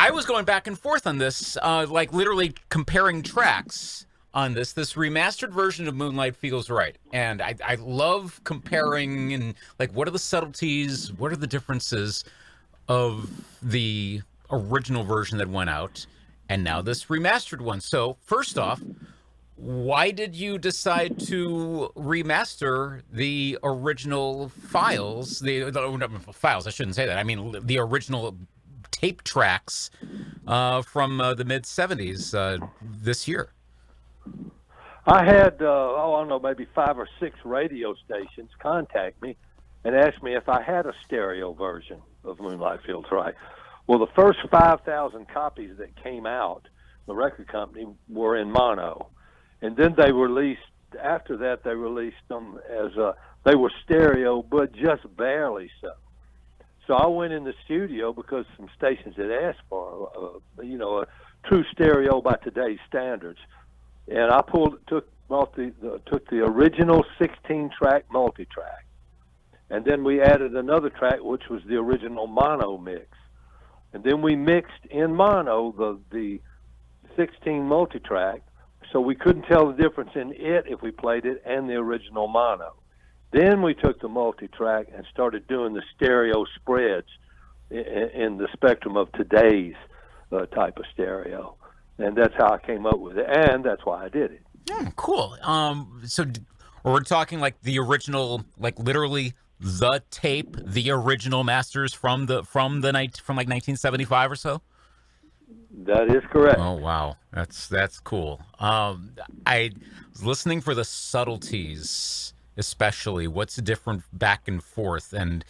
I was going back and forth on this, like literally comparing tracks on this remastered version of Moonlight Feels Right. And I love comparing and like what are the subtleties, what are the differences of the original version that went out and now this remastered one. So first off, why did you decide to remaster the original files? The files, I shouldn't say that. I mean, the original tape tracks from the mid 70s this year. I had, I don't know, maybe 5 or 6 radio stations contact me and ask me if I had a stereo version of Moonlight Feels Right. Well, the first 5,000 copies that came out, the record company, were in mono. And then they released, after that, they released them as, they were stereo, but just barely so. So I went in the studio because some stations had asked for, a true stereo by today's standards. And I took the original 16-track multi-track. And then we added another track, which was the original mono mix. And then we mixed in mono the 16 multi-track, so we couldn't tell the difference in it if we played it and the original mono. Then we took the multi-track and started doing the stereo spreads in the spectrum of today's type of stereo. And that's how I came up with it, and that's why I did it. Cool. So we're talking like the original, like literally the tape, the original masters from like 1975 or so? That is correct. Oh wow, that's cool. I was listening for the subtleties, especially what's different back and forth, and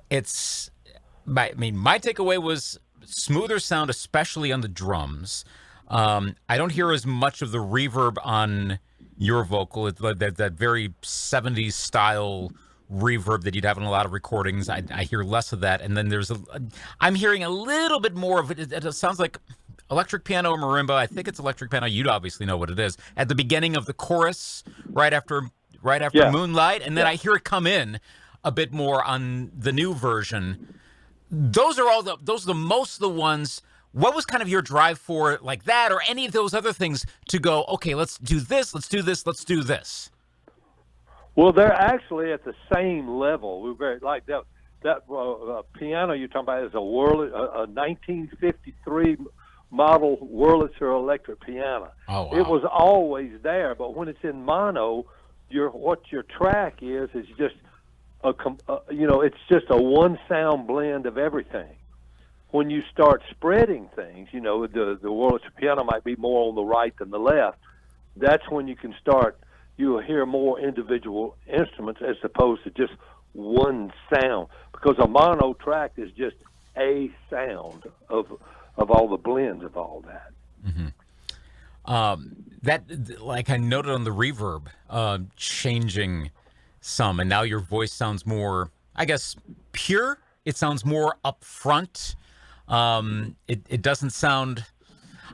my takeaway was smoother sound, especially on the drums. I don't hear as much of the reverb on your vocal. It's like that very 70s style reverb that you'd have in a lot of recordings. I hear less of that, and then I'm hearing a little bit more of it. It sounds like electric piano or marimba. I think it's electric piano. You'd obviously know what it is. At the beginning of the chorus, right after yeah. Moonlight, and then I hear it come in a bit more on the new version. Those are the most of the ones. What was kind of your drive for it, like that, or any of those other things to go, okay, let's do this, let's do this, let's do this? Well, they're actually at the same level. We're very like that piano you're talking about is a 1953 model Wurlitzer electric piano. Oh, wow. It was always there, but when it's in mono, what your track is just it's just a one sound blend of everything. When you start spreading things, the Wurlitzer piano might be more on the right than the left. That's when you'll hear more individual instruments as opposed to just one sound, because a mono track is just a sound of all the blends of all that. Mm-hmm. That, like I noted on the reverb, changing some, and now your voice sounds more, I guess, pure. It sounds more upfront. It doesn't sound.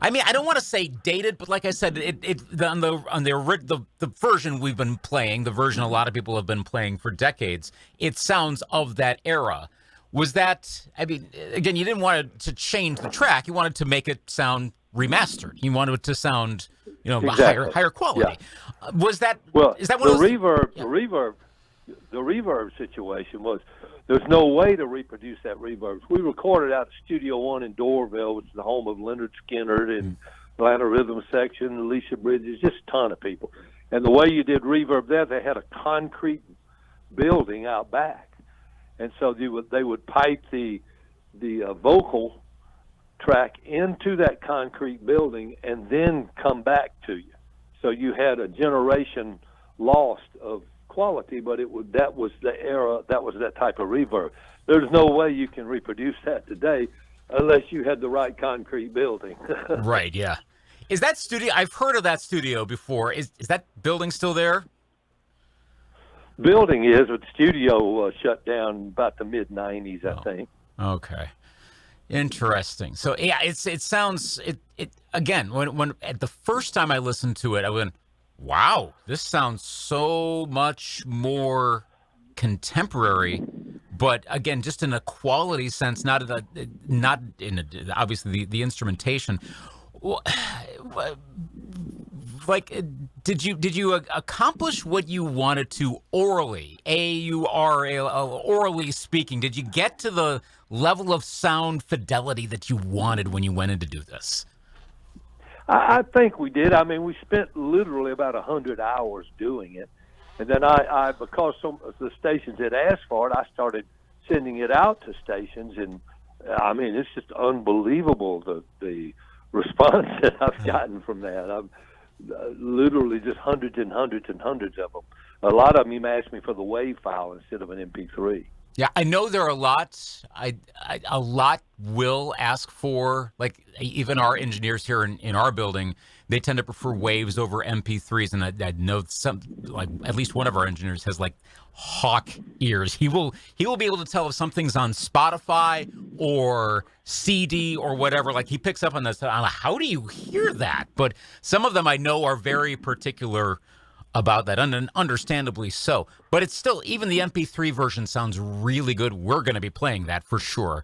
I mean, I don't want to say dated, but like I said, the version we've been playing, the version a lot of people have been playing for decades, it sounds of that era. Was that? I mean, again, you didn't want it to change the track. You wanted to make it sound remastered. You wanted it to sound, exactly. higher quality. Yeah. Was that? Well, is that one the of those, reverb? Yeah. The reverb situation was there's no way to reproduce that reverb. We recorded out at Studio One in Doraville, which is the home of Leonard Skinner and Atlanta Rhythm Section, Alicia Bridges, just a ton of people. And the way you did reverb there, they had a concrete building out back, and so they would pipe the vocal track into that concrete building and then come back to you. So you had a generation lost of quality, but that was the era, that was that type of reverb. There's no way you can reproduce that today unless you had the right concrete building. Right, yeah. Is that studio, I've heard of that studio before. Is that building still there? Building is, but the studio shut down about the mid-90s, I think. Okay. Interesting. So yeah, it sounds again, when at the first time I listened to it, I went, wow, this sounds so much more contemporary, but again, just in a quality sense, not in obviously the instrumentation. Like, did you accomplish what you wanted to orally? Orally speaking, did you get to the level of sound fidelity that you wanted when you went in to do this? I think we did. I mean, we spent literally about 100 hours doing it, and then I because some of the stations had asked for it, I started sending it out to stations, and I mean, it's just unbelievable the response that I've gotten from that. I've literally just hundreds and hundreds and hundreds of them. A lot of them even asked me for the WAV file instead of an MP3. Yeah, I know there are a lot. A lot will ask for, like, even our engineers here in our building, they tend to prefer waves over MP3s, and I know some, like, at least one of our engineers has like hawk ears. He will be able to tell if something's on Spotify or CD or whatever. Like, he picks up on this. I'm like, how do you hear that? But some of them I know are very particular about that, and understandably so. But it's still, even the MP3 version sounds really good. We're going to be playing that for sure.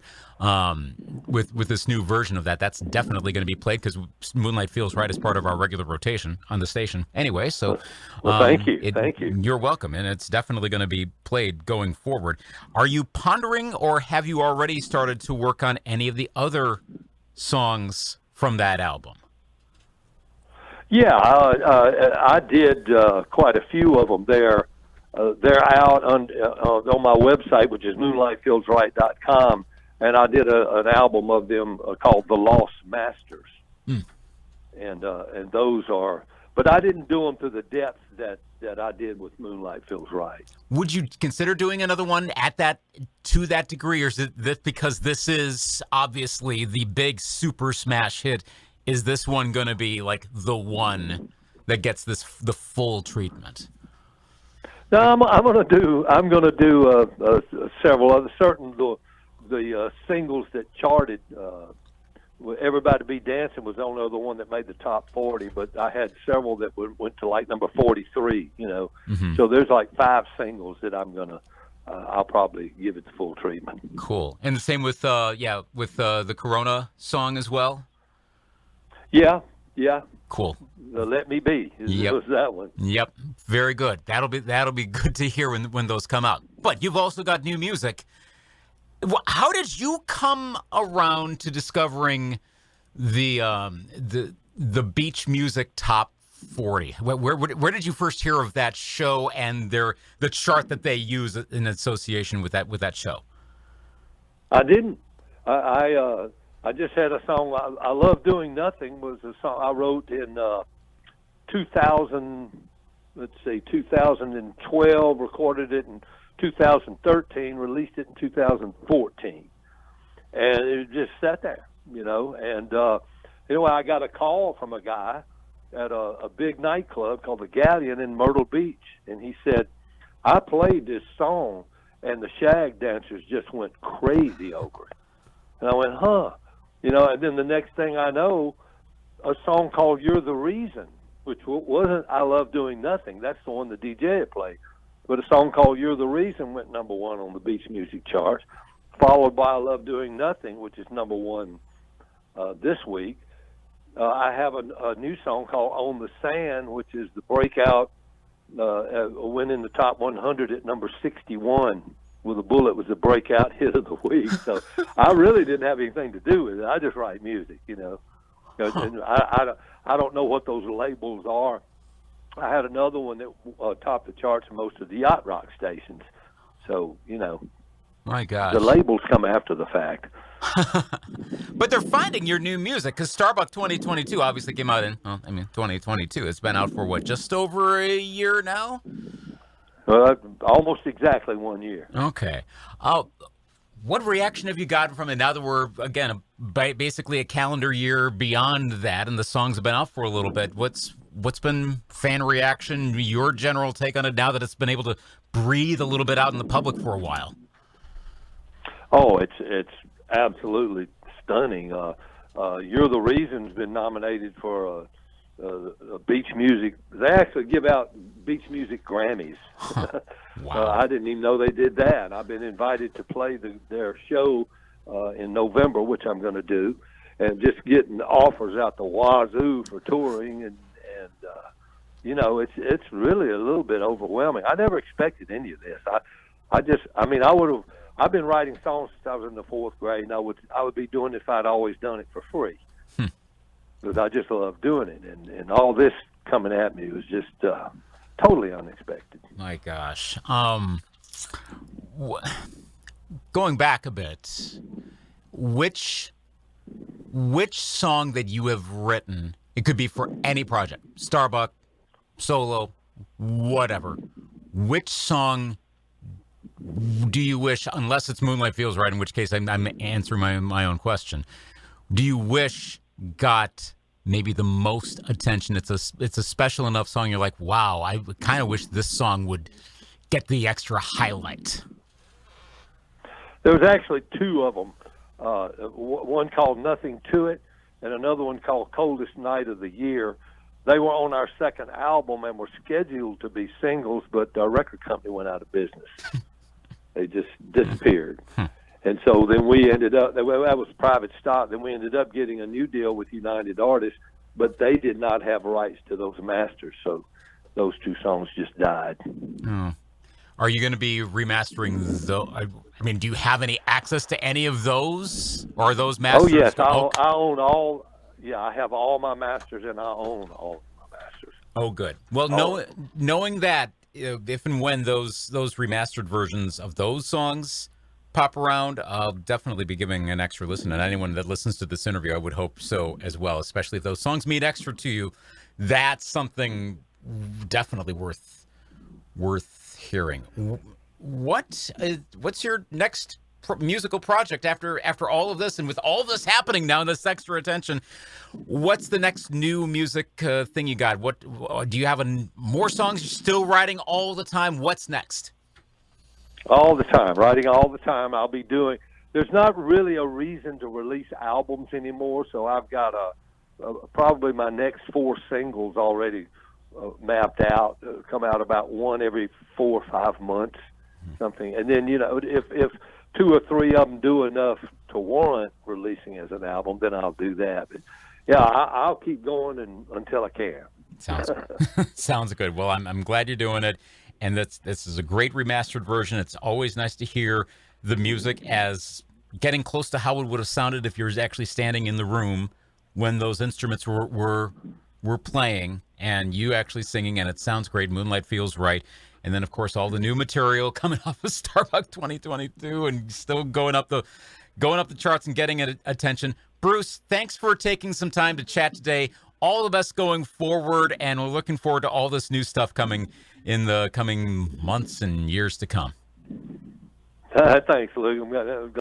With this new version of that, that's definitely going to be played because Moonlight Feels Right is part of our regular rotation on the station. Anyway, so well, thank you. Thank you. You're welcome, and it's definitely going to be played going forward. Are you pondering, or have you already started to work on any of the other songs from that album? Yeah, I did quite a few of them there. They're out on my website, which is moonlightfeelsright.com, and I did an album of them called The Lost Masters. And those are, but I didn't do them to the depth that I did with Moonlight Feels Right. Would you consider doing another one to that degree, or is it this, because this is obviously the big super smash hit? Is this one going to be like the one that gets the full treatment? No, I'm going to do several other the singles that charted. Everybody Be Dancing was the only other one that made the top 40, but I had several that went to like number 43. You know, so there's like 5 singles that I'll probably give it the full treatment. Cool. And the same with the Corona song as well. Yeah. Cool. Let Me Be was that one. Yep. Very good. That'll be good to hear when those come out. But you've also got new music. How did you come around to discovering the Beach Music Top 40? Where did you first hear of that show and the chart that they use in association with that show? I didn't. I just had a song. I Love Doing Nothing was a song I wrote in 2012, recorded it in 2013, released it in 2014. And it just sat there, you know. And anyway, I got a call from a guy at a big nightclub called the Galleon in Myrtle Beach. And he said, I played this song, and the shag dancers just went crazy over it. And I went, huh. You know, and then the next thing I know, a song called You're the Reason, which wasn't I Love Doing Nothing. That's the one the DJ had played. But a song called You're the Reason went number 1 on the Beach Music charts, followed by I Love Doing Nothing, which is number 1 this week. I have a new song called On the Sand, which is the breakout, went in the top 100 at number 61. With a Bullet was the breakout hit of the week. So I really didn't have anything to do with it. I just write music, you know. And I don't know what those labels are. I had another one that topped the charts in most of the yacht rock stations. So, you know, my gosh, the labels come after the fact. But they're finding your new music, because Starbuck 2022 obviously came out in 2022. It's been out for what, just over a year now? Almost exactly 1 year. Okay. What reaction have you gotten from it now that we're, again, basically a calendar year beyond that, and the songs have been out for a little bit? What's been fan reaction, your general take on it now that it's been able to breathe a little bit out in the public for a while? Oh, it's absolutely stunning. You're the Reason's been nominated for beach music. They actually give out beach music Grammys. Huh. Wow. I didn't even know they did that. I've been invited to play their show in November, which I'm going to do, and just getting offers out the wazoo for touring, and it's really a little bit overwhelming. I never expected any of this. I've been writing songs since I was in the 4th grade, and I would be doing it if I'd always done it for free. Because I just love doing it, and all this coming at me was just totally unexpected. My gosh. Going back a bit, which song that you have written, it could be for any project, Starbuck, solo, whatever, which song do you wish, unless it's Moonlight Feels Right, in which case I'm answering my own question, do you wish got maybe the most attention? It's a special enough song you're like, wow, I kind of wish this song would get the extra highlight. There was actually 2 of them. One called Nothing to It and another one called Coldest Night of the Year. They were on our 2nd album and were scheduled to be singles, but our record company went out of business. They just disappeared. And so then we ended up, that was private stock, then we ended up getting a new deal with United Artists, but they did not have rights to those masters, so those 2 songs just died. Oh. Are you going to be remastering those? I mean, do you have any access to any of those? Or are those masters? Oh, yes, I own all, I have all my masters, and I own all my masters. Oh, good. Well, knowing that, if and when those remastered versions of those songs pop around, I'll definitely be giving an extra listen. And anyone that listens to this interview, I would hope so as well, especially if those songs mean extra to you. That's something definitely worth hearing. What's your next musical project after all of this, and with all of this happening now and this extra attention? What's the next new music thing you got? What do you have? More songs? You're still writing all the time? What's next? All the time, writing all the time. I'll be doing. There's not really a reason to release albums anymore, so I've got probably my next 4 singles already mapped out. Come out about one every 4 or 5 months, something. And then if 2 or 3 of them do enough to warrant releasing as an album, then I'll do that. But yeah, I'll keep going until I can. Sounds good. Well, I'm glad you're doing it. And this is a great remastered version. It's always nice to hear the music as getting close to how it would have sounded if you were actually standing in the room when those instruments were playing and you actually singing, and it sounds great. Moonlight Feels Right. And then, of course, all the new material coming off of Starbuck 2022 and still going up the charts and getting attention. Bruce, thanks for taking some time to chat today. All the best going forward, and we're looking forward to all this new stuff coming in the coming months and years to come. Thanks, Luke.